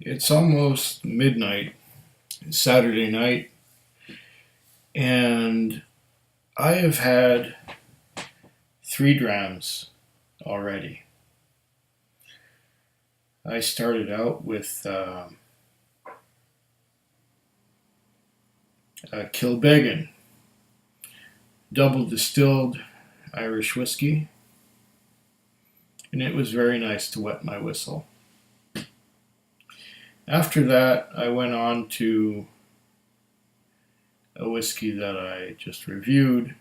It's almost midnight, Saturday night, and I have had 3 drams already. I started out with Kilbeggan, double distilled Irish whiskey, and it was very nice to wet my whistle. After that, I went on to a whiskey that I just reviewed.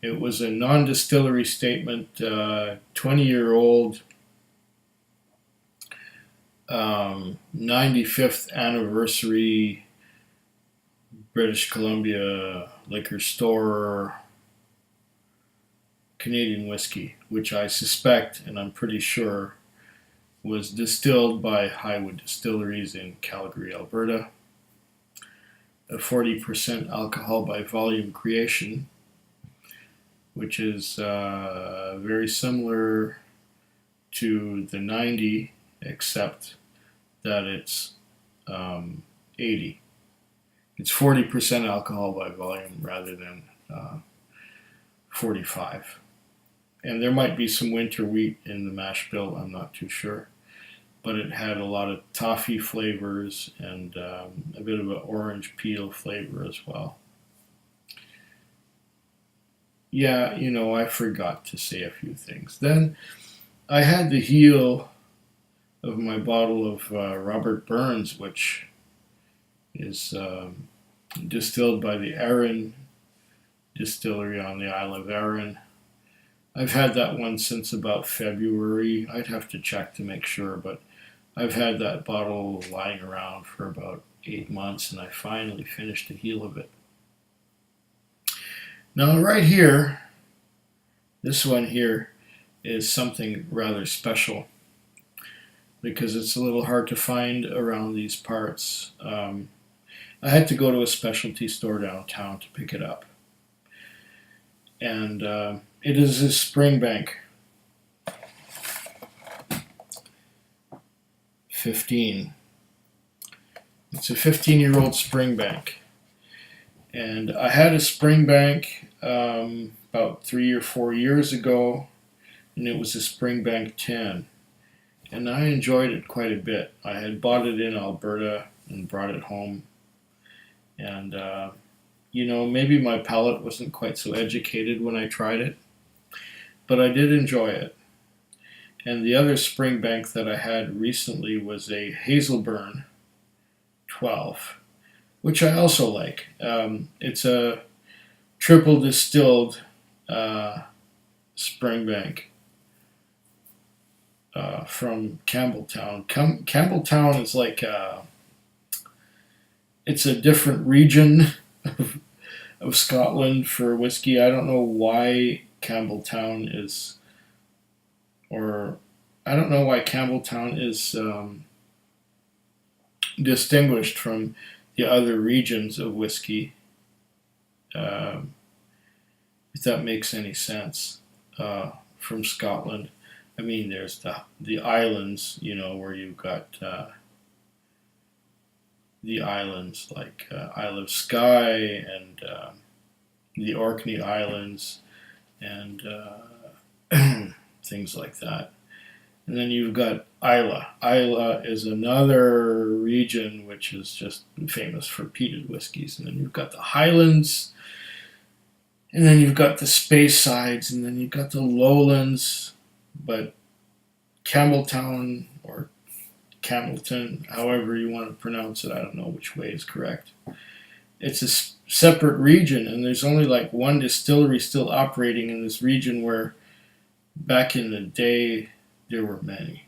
It was a non distillery statement, 20-year-old 95th anniversary British Columbia liquor store Canadian whiskey, which I suspect and I'm pretty sure was distilled by Highwood Distilleries in Calgary, Alberta. A 40% alcohol by volume creation, which is very similar to the 90, except that it's 80. It's 40% alcohol by volume rather than 45. And there might be some winter wheat in the mash bill, I'm not too sure. But it had a lot of toffee flavors and a bit of an orange peel flavor as well. Yeah, I forgot to say a few things. Then I had the heel of my bottle of Robert Burns, which is distilled by the Arran distillery on the Isle of Arran. I've had that one since about February. I'd have to check to make sure, but I've had that bottle lying around for about 8 months, and I finally finished the heel of it. Now, right here, this one here is something rather special because it's a little hard to find around these parts. I had to go to a specialty store downtown to pick it up. And it is a Springbank 15. It's a 15-year-old Springbank. And I had a Springbank about 3 or 4 years ago, and it was a Springbank 10. And I enjoyed it quite a bit. I had bought it in Alberta and brought it home. And, maybe my palate wasn't quite so educated when I tried it, but I did enjoy it. And the other Springbank that I had recently was a Hazelburn 12, which I also like. It's a triple distilled Springbank from Campbelltown. Campbelltown is like it's a different region of Scotland for whiskey. I don't know why Campbelltown is, or I don't know why Campbelltown is distinguished from the other regions of whiskey. If that makes any sense, from Scotland. I mean, there's the islands, where you've got the islands like Isle of Skye and the Orkney Islands and things like that. And then you've got Islay. Islay is another region which is just famous for peated whiskies. And then you've got the Highlands, and then you've got the Speyside, and then you've got the Lowlands. But Campbelltown or Campbellton, however you want to pronounce it, I don't know which way is correct. It's a separate region, and there's only like one distillery still operating in this region where back in the day there were many.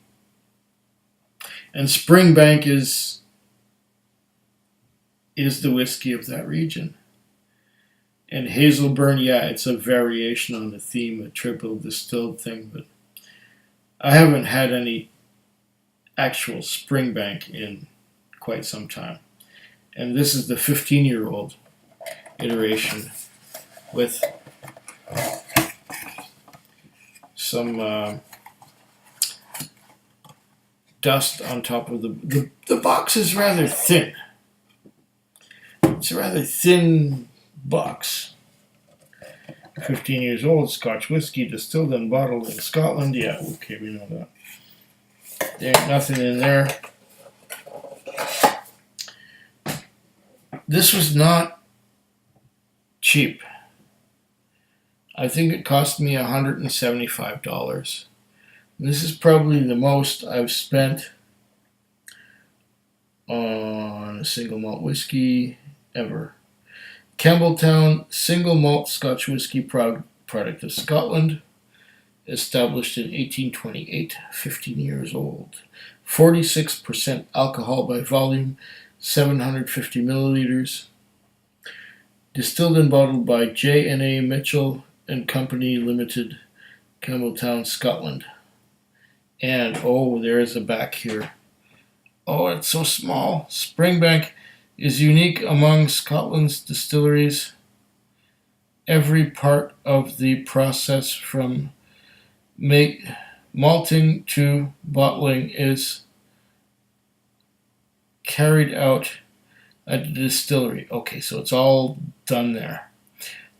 And Springbank is the whiskey of that region. And Hazelburn, yeah, it's a variation on the theme, a triple distilled thing, but I haven't had any actual Springbank in quite some time. And this is the 15-year-old iteration with some dust on top of the box is rather thin. It's a rather thin box. 15 years old, Scotch whiskey, distilled and bottled in Scotland. Yeah, okay, we know that. There ain't nothing in there. This was not cheap. I think it cost me $175. This is probably the most I've spent on a single malt whiskey ever. Campbelltown single malt Scotch whiskey product of Scotland, established in 1828, 15 years old. 46% alcohol by volume, 750 milliliters. Distilled and bottled by J&A Mitchell and Company Limited, Campbelltown, Scotland. And, oh, there is a back here. Oh, it's so small. Springbank is unique among Scotland's distilleries. Every part of the process from malting to bottling is carried out at the distillery. Okay, so it's all done there.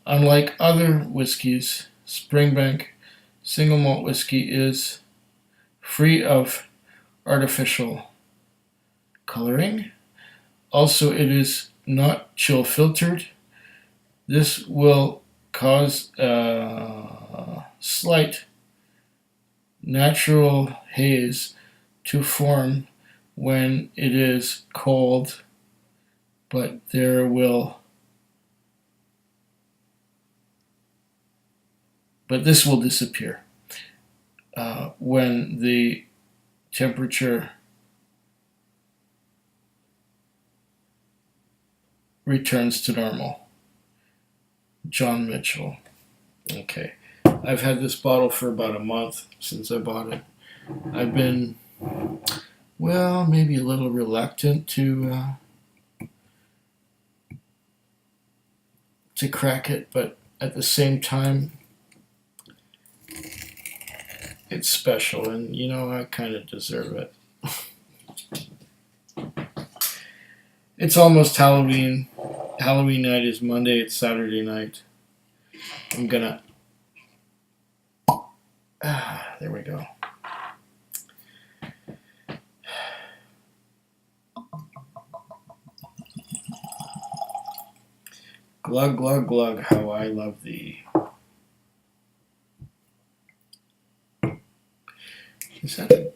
Unlike other whiskeys, Springbank single malt whiskey is free of artificial coloring. Also, it is not chill filtered. This will cause a slight natural haze to form when it is cold, but this will disappear when the temperature returns to normal. John Mitchell. Okay. I've had this bottle for about a month since I bought it. I've been, well, maybe a little reluctant to crack it, but at the same time, it's special, and you know, I kind of deserve it. It's almost Halloween. Halloween night is Monday, it's Saturday night. I'm gonna... there we go. Glug, glug, glug, how I love thee. Is that a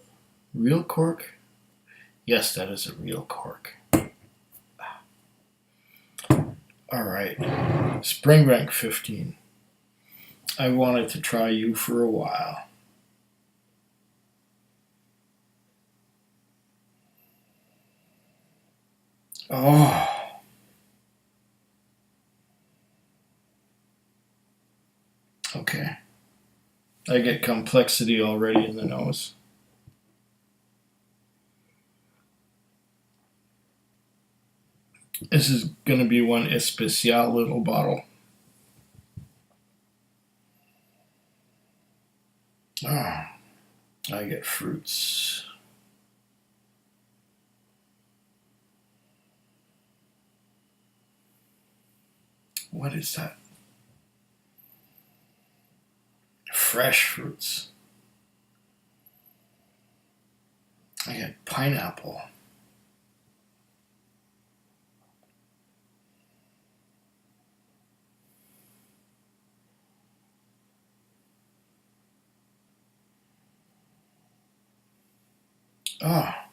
real cork? Yes, that is a real cork. Alright, Springbank 15. I wanted to try you for a while. Oh. Okay. I get complexity already in the nose. This is going to be one especial little bottle. Oh, I get fruits. What is that? Fresh fruits. I get pineapple. Ah.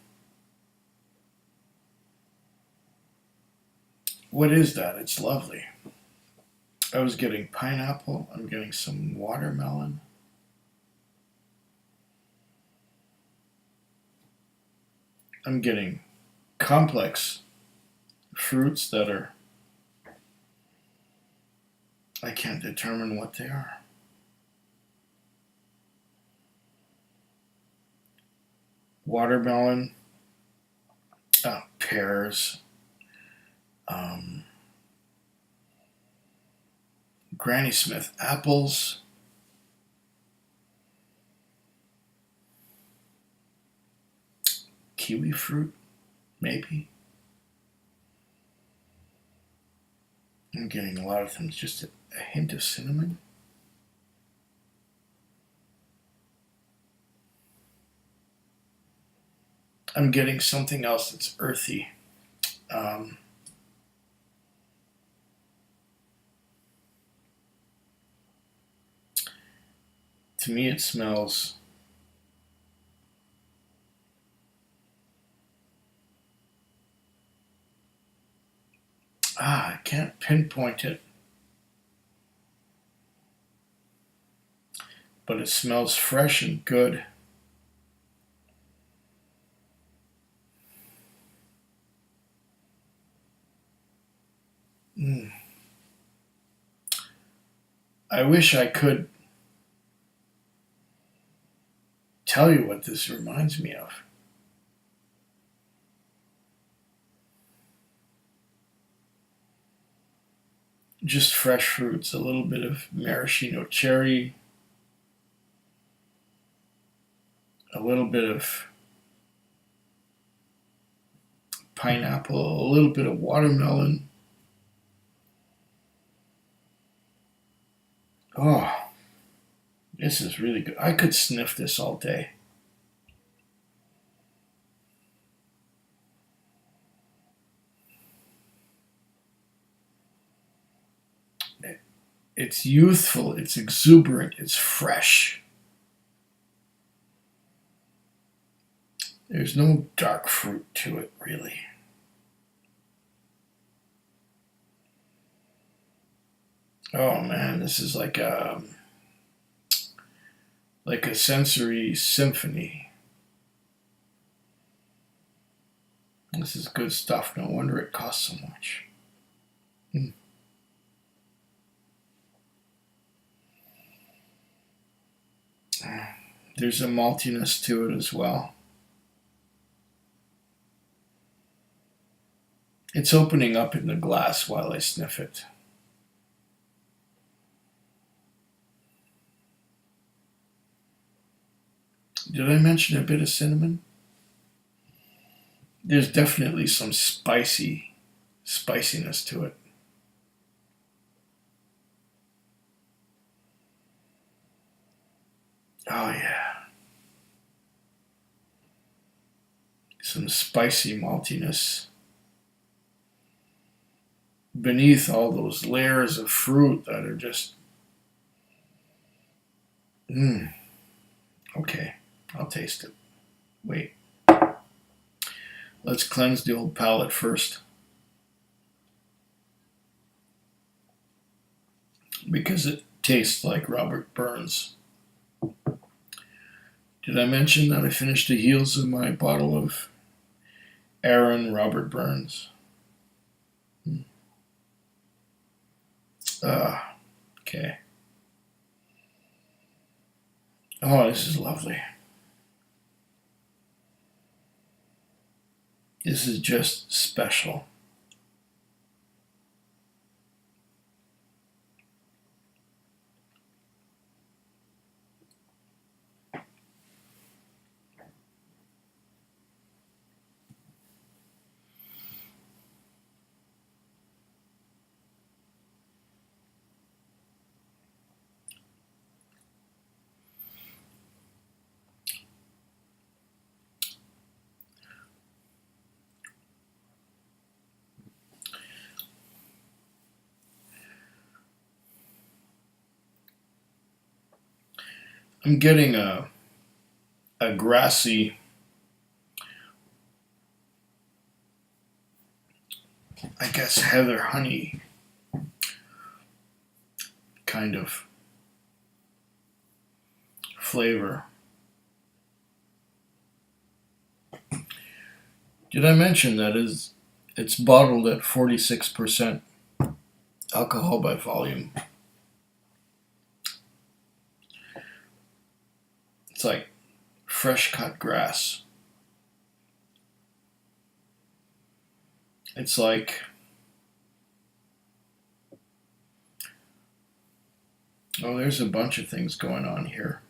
What is that? It's lovely. I was getting pineapple. I'm getting some watermelon. I'm getting complex fruits that are... I can't determine what they are. Watermelon, pears, Granny Smith apples, kiwi fruit, maybe. I'm getting a lot of things, just a hint of cinnamon. I'm getting something else that's earthy. To me, it smells. I can't pinpoint it, but it smells fresh and good. I wish I could tell you what this reminds me of. Just fresh fruits, a little bit of maraschino cherry, a little bit of pineapple, a little bit of watermelon. Oh, this is really good. I could sniff this all day. It's youthful, it's exuberant, it's fresh. There's no dark fruit to it, really. Oh man, this is like a sensory symphony. This is good stuff. No wonder it costs so much. There's a maltiness to it as well. It's opening up in the glass while I sniff it. Did I mention a bit of cinnamon? There's definitely some spiciness to it. Oh yeah. Some spicy maltiness beneath all those layers of fruit that are just okay, I'll taste it. Wait. Let's cleanse the old palate first. Because it tastes like Robert Burns. Did I mention that I finished the heels of my bottle of Aaron Robert Burns? Okay. Oh, this is lovely. This is just special. I'm getting a grassy, I guess, heather honey kind of flavor. Did I mention that it's bottled at 46% alcohol by volume? It's like fresh cut grass. It's like there's a bunch of things going on here.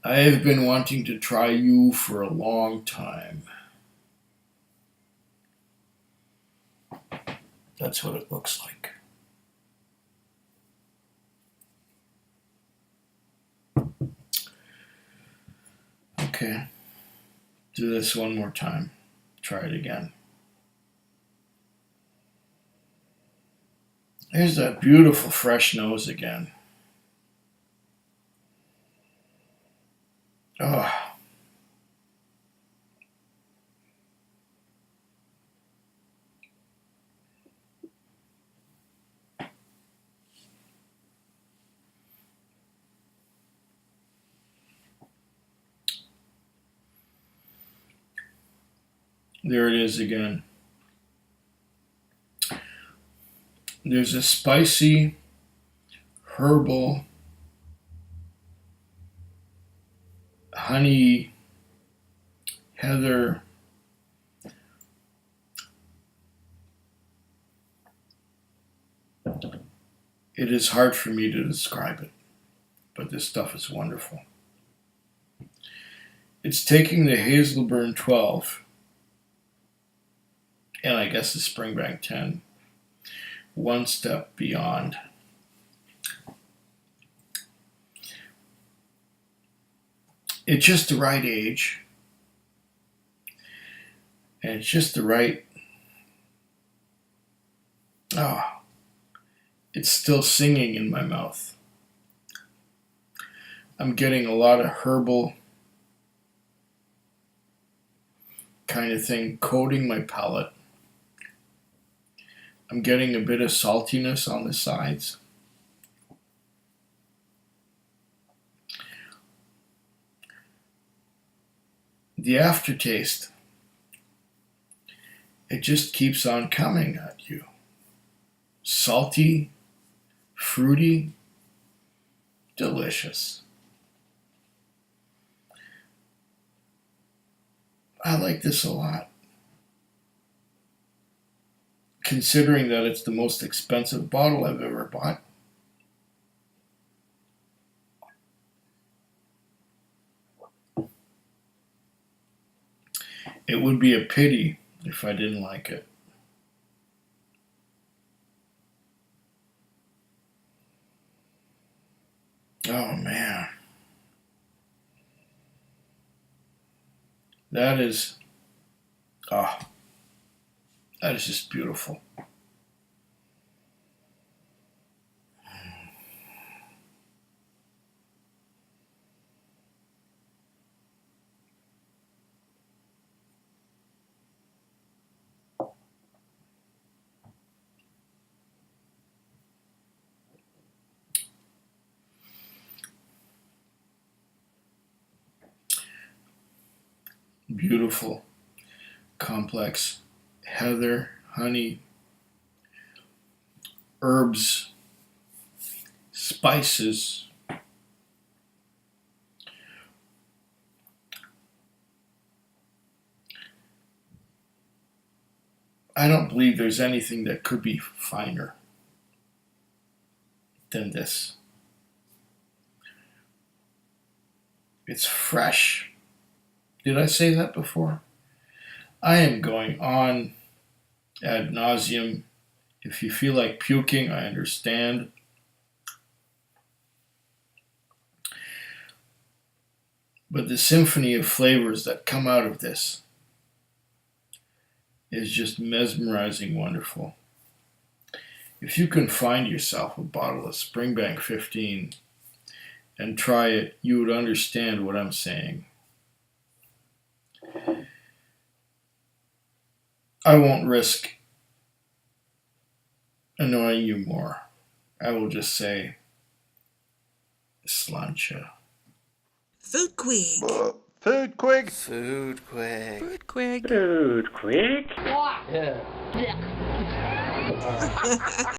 I have been wanting to try you for a long time. That's what it looks like. Okay. Do this one more time. Try it again. There's that beautiful fresh nose again. Oh. There it is again. There's a spicy, herbal, honey, heather, it is hard for me to describe it, but this stuff is wonderful. It's taking the Hazelburn 12 and I guess the Springbank 10 one step beyond. It's just the right age, and it's just the right, it's still singing in my mouth. I'm getting a lot of herbal kind of thing coating my palate. I'm getting a bit of saltiness on the sides. The aftertaste, it just keeps on coming at you. Salty, fruity, delicious. I like this a lot. Considering that it's the most expensive bottle I've ever bought. It would be a pity if I didn't like it. Oh man. That is just beautiful. Beautiful, complex heather, honey, herbs, spices. I don't believe there's anything that could be finer than this. It's fresh. Did I say that before? I am going on ad nauseum. If you feel like puking, I understand. But the symphony of flavors that come out of this is just mesmerizing wonderful. If you can find yourself a bottle of Springbank 15 and try it, you would understand what I'm saying. I won't risk annoying you more. I will just say, slancha. Food Quig. Food Quig. Food quick. Food Quig. Food quick. Yeah.